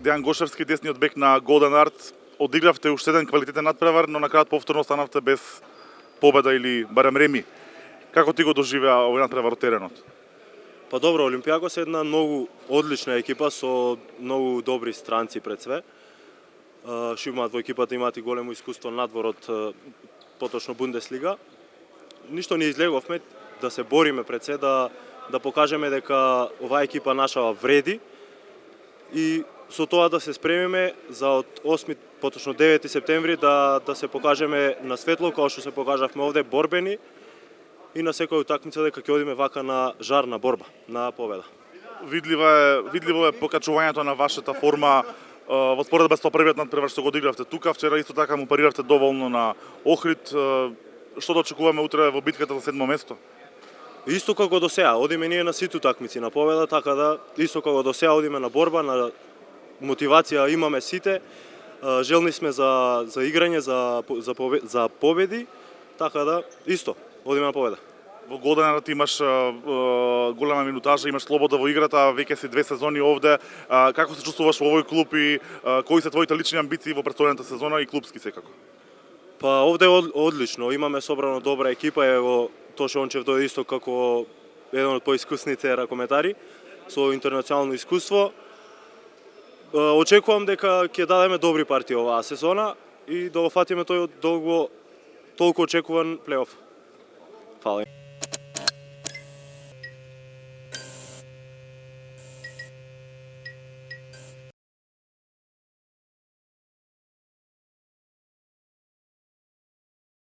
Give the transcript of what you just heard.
Дејан Гошевски, десниот бек на Голден Арт, одигравте уште еден квалитетен надпревар, но на крајот повторно останавте без победа или барем реми. Како ти го доживеа овој надпревар од теренот? Па добро, Олимпијакос е една многу одлична екипа со многу добри странци пред све. Што имаат во екипата, имаат и големо искуство надвор од поточно Бундеслига. Ништо не излеговме да се бориме пред се, да покажеме дека оваа екипа нашава вреди и со тоа да се спремиме за од 8, поточно 9 септември да се покажеме на светло, како што се покажавме овде борбени и на секоја утакмица дека ќе одиме вака на жарна борба, на победа. Видливо е покачувањето на вашата форма во споредба со првиот надпревар што го одигравте тука. Вчера исто така му париравте доволно на Охрид. Што да очекуваме утре во битката за 7-мо место? Исто како до сега, одиме ние на сите утакмици на победа, така да исто како до сега одиме на борба, на мотивација имаме сите. Желни сме за играње, за победи, така да исто одиме на победа. Во Голден Арт имаш голема минутажа, имаш слобода во играта, веќе си 2 сезони овде. Како се чувствуваш во овој клуб и кои се твоите лични амбиции во претходната сезона и клубски секако? Па овде е одлично, имаме собрано добра екипа, ево Тоше Ончев дојде исто како еден од поискусните ракометари со интернационално искуство. Очекувам дека ќе дадеме добри партии оваа сезона и да го фатиме тој толку очекуван плейоф. Фала.